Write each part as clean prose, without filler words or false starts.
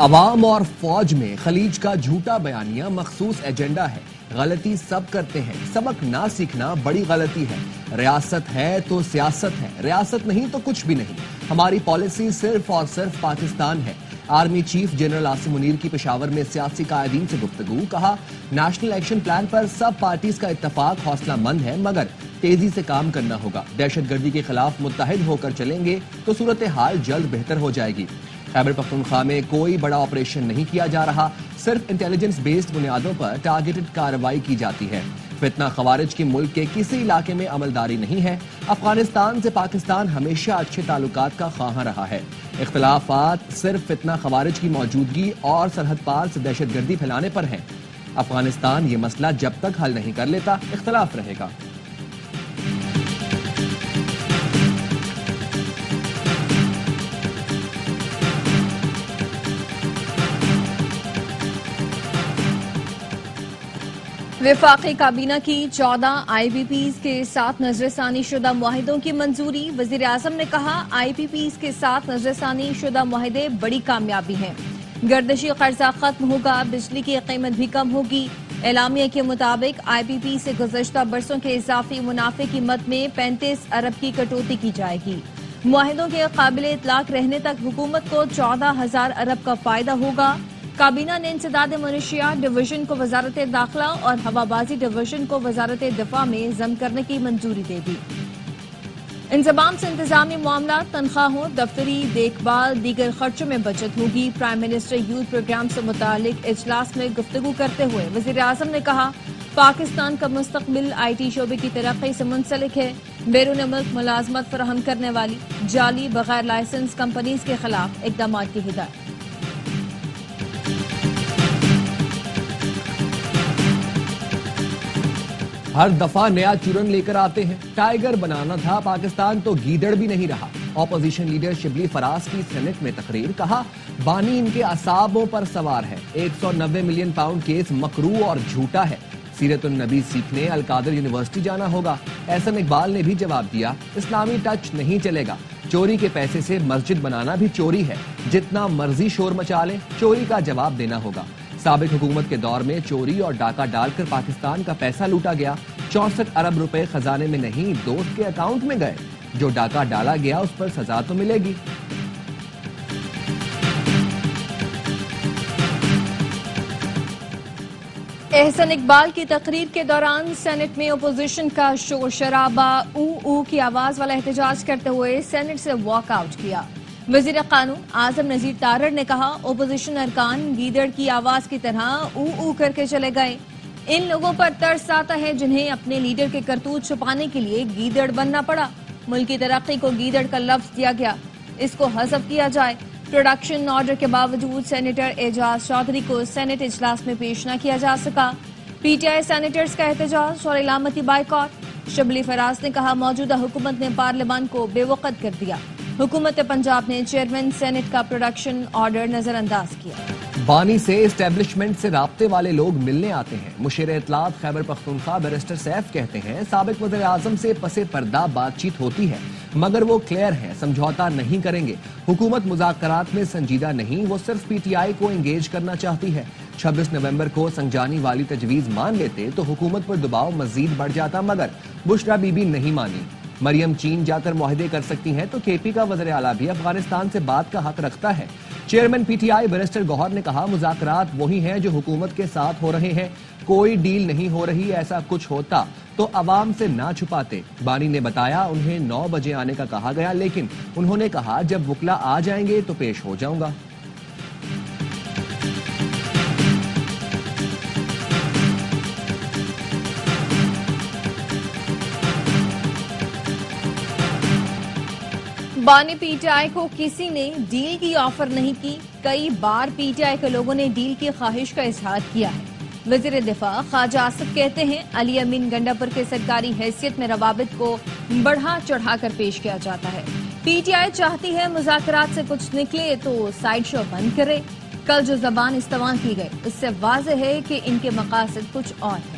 عوام اور فوج میں خلیج کا جھوٹا بیانیہ مخصوص ایجنڈا ہے. غلطی سب کرتے ہیں, سبق نہ سیکھنا بڑی غلطی ہے. ریاست ہے تو سیاست ہے, ریاست نہیں تو کچھ بھی نہیں. ہماری پالیسی صرف اور صرف پاکستان ہے. Army chief general Asim Munir کی پشاور میں سیاسی قائدین سے گفتگو. کہا نیشنل ایکشن پلان پر سب پارٹیز کا اتفاق حوصلہ مند ہے, مگر تیزی سے کام کرنا ہوگا. دہشت گردی کے خلاف متحد ہو کر چلیں گے تو صورتحال جلد بہتر ہو جائے گی. خیبر پختونخوا میں کوئی بڑا آپریشن نہیں کیا جا رہا, صرف انٹیلیجنس بیسڈ بنیادوں پر ٹارگیٹڈ کارروائی کی جاتی ہے. فتنہ خوارج کی ملک کے کسی علاقے میں عملداری نہیں ہے. افغانستان سے پاکستان ہمیشہ اچھے تعلقات کا خواہاں رہا ہے. اختلافات صرف فتنہ خوارج کی موجودگی اور سرحد پار سے دہشت گردی پھیلانے پر ہیں. افغانستان یہ مسئلہ جب تک حل نہیں کر لیتا اختلاف رہے گا. وفاقی کابینہ کی 14 آئی پی پیز کے ساتھ نظر ثانی شدہ معاہدوں کی منظوری. وزیر اعظم نے کہا آئی پی پیز کے ساتھ نظر ثانی شدہ معاہدے بڑی کامیابی ہیں. گردشی قرضہ ختم ہوگا, بجلی کی قیمت بھی کم ہوگی. اعلامیہ کے مطابق آئی پی پی سے گزشتہ برسوں کے اضافی منافع کی مد میں 35 ارب کی کٹوتی کی جائے گی. معاہدوں کے قابل اطلاق رہنے تک حکومت کو 14,000 ارب کا فائدہ ہوگا. کابینہ نے انسداد منشیات ڈویژن کو وزارت داخلہ اور ہوابازی ڈویژن کو وزارت دفاع میں ضم کرنے کی منظوری دے دی. انضمام سے انتظامی معاملات, تنخواہوں, دفتری دیکھ بھال, دیگر خرچوں میں بچت ہوگی. پرائم منسٹر یوتھ پروگرام سے متعلق اجلاس میں گفتگو کرتے ہوئے وزیر اعظم نے کہا پاکستان کا مستقبل آئی ٹی شعبے کی ترقی سے منسلک ہے. بیرون ملک ملازمت فراہم کرنے والی جعلی بغیر لائسنس کمپنیز کے خلاف اقدامات کی ہدایت. ہر دفعہ نیا چورن لے کر آتے ہیں. ٹائیگر بنانا تھا پاکستان تو گیدڑ بھی نہیں رہا. اپوزیشن لیڈر شبلی فراز کی سینٹ میں تقریر. کہا بانی ان کے اعصابوں پر سوار ہے. 190 ملین پاؤنڈ کیس مکروہ اور جھوٹا ہے. سیرت النبی سیکھنے القادر یونیورسٹی جانا ہوگا. احسن اقبال نے بھی جواب دیا اسلامی ٹچ نہیں چلے گا. چوری کے پیسے سے مسجد بنانا بھی چوری ہے. جتنا مرضی شور مچا لیں چوری کا جواب دینا ہوگا. سابق حکومت کے دور میں چوری اور ڈاکہ ڈال کر پاکستان کا پیسہ لوٹا گیا. 64 ارب روپے خزانے میں نہیں دوست کے اکاؤنٹ میں گئے. جو ڈاکہ ڈالا گیا اس پر سزا تو ملے گی. احسن اقبال کی تقریر کے دوران سینٹ میں اپوزیشن کا شور شرابہ او کی آواز والا احتجاج کرتے ہوئے سینٹ سے واک آؤٹ کیا. وزیر قانون اعظم نذیر تارڑ نے کہا اپوزیشن ارکان گیدڑ کی آواز کی طرح او کر کے چلے گئے. ان لوگوں پر ترس آتا ہے جنہیں اپنے لیڈر کے کرتوت چھپانے کے لیے گیدڑ بننا پڑا. ملک کی ترقی کو گیدڑ کا لفظ دیا گیا, اس کو حذف کیا جائے. پروڈکشن آرڈر کے باوجود سینیٹر اعجاز چودھری کو سینٹ اجلاس میں پیش نہ کیا جا سکا. پی ٹی آئی سینیٹرز کا احتجاج اور علامتی بائیکاٹ. شبلی فراز نے کہا موجودہ حکومت نے پارلیمان کو بے وقت کر دیا. حکومت پنجاب نے چیئرمین سینٹ کا پروڈکشن آرڈر نظر انداز کیا. بانی سے اسٹیبلشمنٹ سے رابطے والے لوگ ملنے آتے ہیں. مشیر اطلاعات خیبر پختونخوا بیرسٹر سیف کہتے ہیں سابق وزیر اعظم سے پس پردہ بات چیت ہوتی ہے مگر وہ کلیئر ہے, سمجھوتا نہیں کریں گے. حکومت مذاکرات میں سنجیدہ نہیں, وہ صرف پی ٹی آئی کو انگیج کرنا چاہتی ہے. 26 نومبر کو سنجانی والی تجویز مان لیتے تو حکومت پر دباؤ مزید بڑھ جاتا, مگر بشرا بی بی نہیں مانی. مریم چین جا کر معاہدے کر سکتی ہیں تو کے پی کا وزیر اعلیٰ بھی افغانستان سے بات کا حق رکھتا ہے. Chairman P T I barrister Gohar نے کہا مذاکرات وہی ہیں جو حکومت کے ساتھ ہو رہے ہیں, کوئی ڈیل نہیں ہو رہی. ایسا کچھ ہوتا تو عوام سے نہ چھپاتے. بانی نے بتایا انہیں 9 بجے آنے کا کہا گیا, لیکن انہوں نے کہا جب وکلا آ جائیں گے تو پیش ہو جاؤں گا. بانی پی ٹی آئی کو کسی نے ڈیل کی آفر نہیں کی. کئی بار پی ٹی آئی کے لوگوں نے ڈیل کی خواہش کا اظہار کیا ہے. وزیر دفاع خواجہ آصف کہتے ہیں علی امین گنڈاپور کے سرکاری حیثیت میں روابط کو بڑھا چڑھا کر پیش کیا جاتا ہے. پی ٹی آئی چاہتی ہے مذاکرات سے کچھ نکلے تو سائیڈ شو بند کرے. کل جو زبان استعمال کی گئی اس سے واضح ہے کہ ان کے مقاصد کچھ اور ہیں.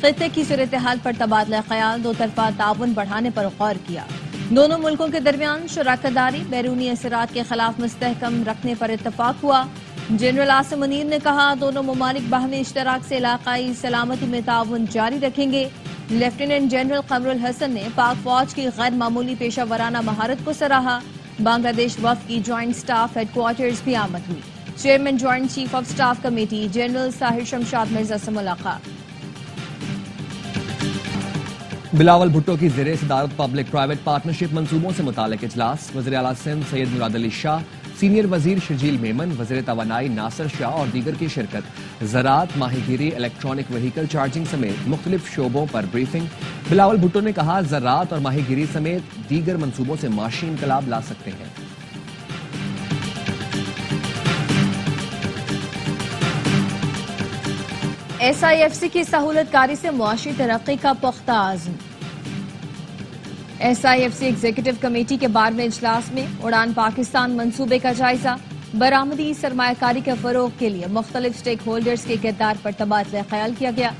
خطے کی صورتحال پر تبادلہ خیال، دو طرفہ تعاون بڑھانے پر غور کیا۔ دونوں ملکوں کے درمیان شراکت داری بیرونی اثرات کے خلاف مستحکم رکھنے پر اتفاق ہوا۔ جنرل عاصم منیر نے کہا دونوں ممالک باہمی اشتراک سے علاقائی سلامتی میں تعاون جاری رکھیں گے۔ لیفٹیننٹ جنرل قمر الحسن نے پاک فوج کی غیر معمولی پیشہ ورانہ مہارت کو سراہا۔ بنگلہ دیش وفد کی جوائنٹ سٹاف ہیڈ کوارٹرز بھی آمد ہوئی۔ Chairman joint chief of staff committee general Sahir Shamshad Mirza سے ملاقات۔ بلاول بھٹو کی زیر صدارت پبلک پرائیویٹ پارٹنرشپ منصوبوں سے متعلق اجلاس، وزیر اعلیٰ سندھ سید مراد علی شاہ، سینئر وزیر شرجیل میمن، وزیر توانائی ناصر شاہ اور دیگر کی شرکت۔ زراعت، ماہی گیری، الیکٹرانک وہیکل چارجنگ سمیت مختلف شعبوں پر بریفنگ۔ بلاول بھٹو نے کہا زراعت اور ماہی گیری سمیت دیگر منصوبوں سے معاشی انقلاب لا سکتے ہیں۔ ایس آئی ایف سی کی سہولت کاری سے معاشی ترقی کا پختہ عزم۔ S I F C executive committee کے 12ویں اجلاس میں اڑان پاکستان منصوبے کا جائزہ، برآمدی سرمایہ کاری کے فروغ کے لیے مختلف سٹیک ہولڈرز کے کردار پر تبادلہ خیال کیا گیا۔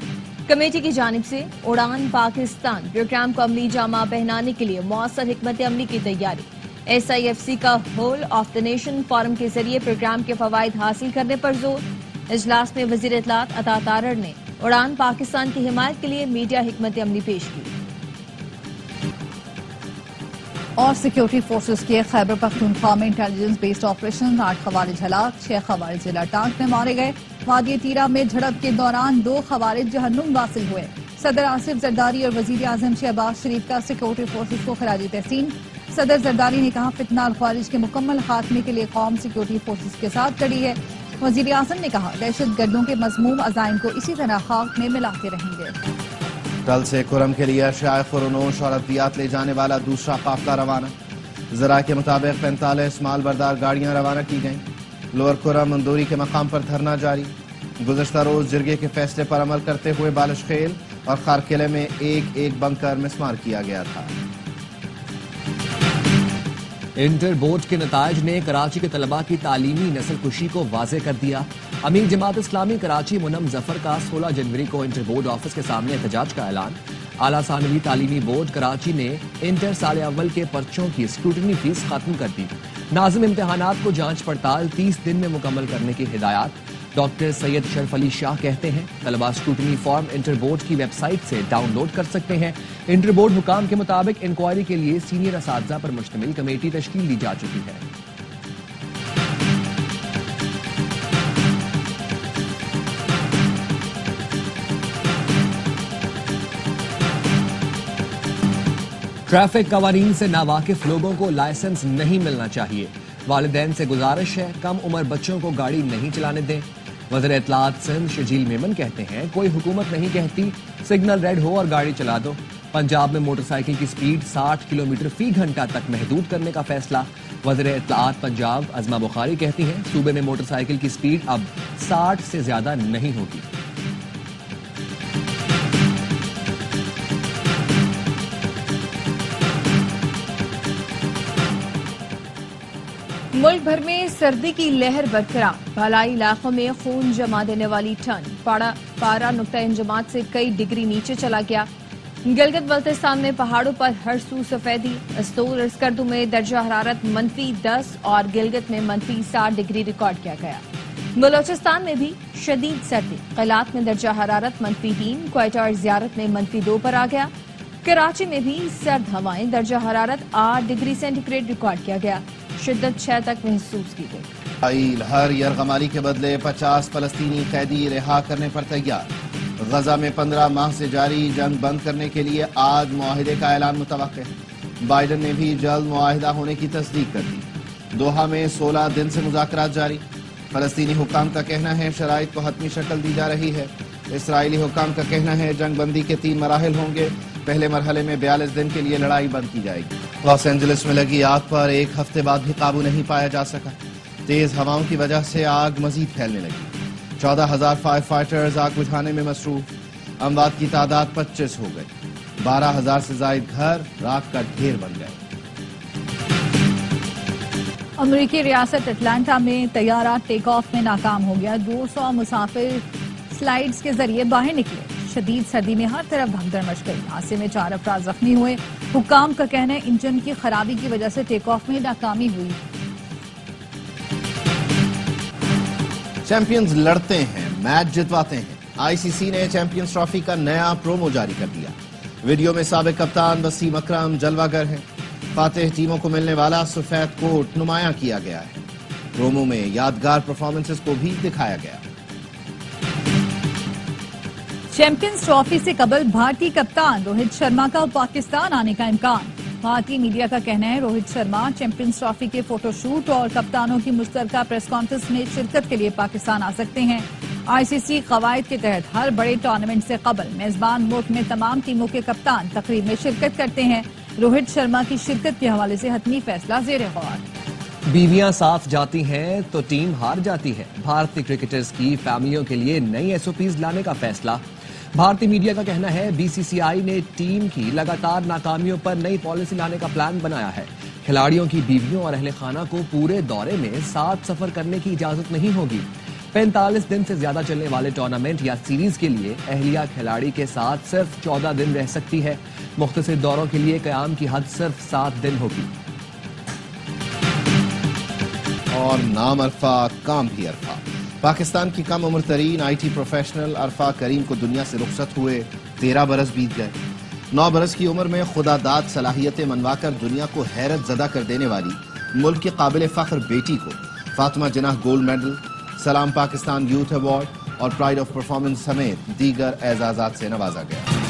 کمیٹی کی جانب سے اڑان پاکستان پروگرام کو عملی جامہ پہنانے کے لیے مؤثر حکمت عملی کی تیاری، ایس آئی ایف سی کا whole of the nation forum کے ذریعے پروگرام کے فوائد حاصل کرنے پر زور۔ اجلاس میں وزیر اطلاعات عطا تارڑ نے اڑان پاکستان کی حمایت کے لیے میڈیا حکمت عملی پیش کی۔ اور سیکیورٹی فورسز کے خیبر پختونخوا میں انٹیلیجنس بیسڈ آپریشن، 8 خوارج ہلاک، 6 خوارج ضلع ٹانک میں مارے گئے۔ وادی تیرا میں جھڑپ کے دوران 2 خوارج جہنم واصل ہوئے۔ صدر آصف زرداری اور وزیر اعظم شہباز شریف کا سیکیورٹی فورسز کو خراج تحسین۔ صدر زرداری نے کہا فتنہ الخوارج کے مکمل خاتمے کے لیے قوم سیکیورٹی فورسز کے ساتھ کھڑی ہے۔ وزیر اعظم نے کہا دہشت گردوں کے مذموم عزائم کو اسی طرح خاک میں ملاتے رہیں گے۔ کل سے کرم کے لیے اشیاء خورونوش اور ادویات لے جانے والا دوسرا قافلہ روانہ۔ ذرائع کے مطابق 45 مال بردار گاڑیاں روانہ کی گئیں۔ لوور کرم مندوری کے مقام پر دھرنا جاری۔ گزشتہ روز جرگے کے فیصلے پر عمل کرتے ہوئے بالش خیل اور خارقلعہ میں ایک بنکر مسمار کیا گیا تھا۔ انٹر بورڈ کے نتائج نے کراچی کے طلباء کی تعلیمی نسل کشی کو واضح کر دیا۔ امیر جماعت اسلامی کراچی منم ظفر کا 16 جنوری کو انٹر بورڈ آفس کے سامنے احتجاج کا اعلان۔ اعلیٰ ثانوی تعلیمی بورڈ کراچی نے انٹر سال اول کے پرچوں کی اسکروٹنی فیس ختم کر دی۔ ناظم امتحانات کو جانچ پڑتال 30 دن میں مکمل کرنے کی ہدایات۔ ڈاکٹر سید شرف علی شاہ کہتے ہیں طلباء اسکروٹنی فارم انٹر بورڈ کی ویب سائٹ سے ڈاؤن لوڈ کر سکتے ہیں۔ انٹر بورڈ حکام کے مطابق انکوائری کے لیے سینئر اساتذہ پر مشتمل کمیٹی تشکیل دی جا چکی ہے۔ ٹریفک قوانین سے ناواقف لوگوں کو لائسنس نہیں ملنا چاہیے۔ والدین سے گزارش ہے کم عمر بچوں کو گاڑی نہیں چلانے دیں۔ وزیر اطلاعات سندھ شرجیل میمن کہتے ہیں کوئی حکومت نہیں کہتی سگنل ریڈ ہو اور گاڑی چلا دو۔ پنجاب میں موٹر سائیکل کی سپیڈ 60 کلومیٹر فی گھنٹہ تک محدود کرنے کا فیصلہ۔ وزیر اطلاعات پنجاب عظمہ بخاری کہتی ہیں صوبے میں موٹر سائیکل کی سپیڈ اب 60 سے زیادہ نہیں ہوگی۔ ملک بھر میں سردی کی لہر برقرار، بالائی علاقوں میں خون جما دینے والی ٹھنڈ، پارا نقطہ انجماد سے کئی ڈگری نیچے چلا گیا۔ گلگت بلتستان میں پہاڑوں پر ہر سو سفیدی، استور اور اسکردو میں درجہ حرارت -10 اور گلگت میں -7 ڈگری ریکارڈ کیا گیا۔ بلوچستان میں بھی شدید سردی، قلات میں درجہ حرارت -3، کوئٹہ اور زیارت میں -2 پر آ گیا۔ کراچی میں بھی سرد ہوائیں، درجہ حرارت 8 ڈگری سینٹی گریڈ ریکارڈ کیا گیا، شدت 6 تک محسوس کی گئی۔ اسرائیل ہر یرغمالی کے بدلے 50 فلسطینی قیدی رہا کرنے پر تیار۔ غزہ میں 15 ماہ سے جاری جنگ بند کرنے کے لیے آج معاہدے کا اعلان متوقع ہے۔ بائیڈن نے بھی جلد معاہدہ ہونے کی تصدیق کر دی۔ دوحہ میں 16 دن سے مذاکرات جاری۔ فلسطینی حکام کا کہنا ہے شرائط کو حتمی شکل دی جا رہی ہے۔ اسرائیلی حکام کا کہنا ہے جنگ بندی کے 3 مراحل ہوں گے۔ پہلے مرحلے میں 42 دن کے لیے لڑائی بند کی جائے گی۔ لاس اینجلس میں لگی آگ پر 1 ہفتے بعد بھی قابو نہیں پایا جا سکا۔ تیز ہواؤں کی وجہ سے آگ مزید پھیلنے لگی۔ 14,000 فائر فائٹرز آگ بجھانے میں مصروف۔ اموات کی تعداد 25 ہو گئی۔ 12,000 سے زائد گھر راکھ کا ڈھیر بن گئے۔ امریکی ریاست اٹلانٹا میں طیارہ ٹیک آف میں ناکام ہو گیا۔ 200 مسافر سلائیڈز کے ذریعے باہر نکلے۔ شدید سردی میں ہر طرف بھگدڑ مچ گئی. حادثے میں 4 افراد زخمی ہوئے. حکام کا کہنا ہے انجن کی خرابی کی وجہ سے ٹیک آف میں ناکامی ہوئی. چیمپئنز لڑتے ہیں، میچ جتواتے ہیں. آئی سی سی نے چیمپئنز ٹرافی کا نیا پرومو جاری کر دیا. ویڈیو میں سابق کپتان وسیم اکرم جلوہ گر ہے. فاتح ٹیموں کو ملنے والا سفید کوٹ نمایاں کیا گیا ہے. پرومو میں یادگار پرفارمنسز کو بھی دکھایا گیا. چیمپئنز ٹرافی سے قبل بھارتی کپتان روہت شرما کا پاکستان آنے کا امکان. بھارتی میڈیا کا کہنا ہے روہت شرما چیمپئنز ٹرافی کے فوٹو شوٹ اور کپتانوں کی مشترکہ پریس کانفرنس میں شرکت کے لیے پاکستان آ سکتے ہیں. آئی سی سی قواعد کے تحت ہر بڑے ٹورنامنٹ سے قبل میزبان ملک میں تمام ٹیموں کے کپتان تقریب میں شرکت کرتے ہیں. روہت شرما کی شرکت کے حوالے سے حتمی فیصلہ زیر غور. بیویاں ساتھ جاتی ہیں تو ٹیم ہار جاتی ہے. بھارتی کرکٹرز کی فیملیوں کے لیے نئی ایس او پیز لانے کا فیصلہ. بھارتی میڈیا کا کہنا ہے بی سی سی آئی نے ٹیم کی لگاتار ناکامیوں پر نئی پالیسی لانے کا پلان بنایا ہے. کھلاڑیوں کی بیویوں اور اہل خانہ کو پورے دورے میں ساتھ سفر کرنے کی اجازت نہیں ہوگی. 45 دن سے زیادہ چلنے والے ٹورنامنٹ یا سیریز کے لیے اہلیہ کھلاڑی کے ساتھ صرف 14 دن رہ سکتی ہے. مختصر دوروں کے لیے قیام کی حد صرف 7 دن ہوگی. اور نام عرفہ کام بھی عرفہ. پاکستان کی کم عمر ترین آئی ٹی پروفیشنل عرفہ کریم کو دنیا سے رخصت ہوئے 13 برس بیت گئے. 9 برس کی عمر میں خدا داد صلاحیتیں منوا کر دنیا کو حیرت زدہ کر دینے والی ملک کے قابل فخر بیٹی کو فاطمہ جناح گولڈ میڈل، سلام پاکستان یوتھ ایوارڈ اور پرائڈ آف پرفارمنس سمیت دیگر اعزازات سے نوازا گیا.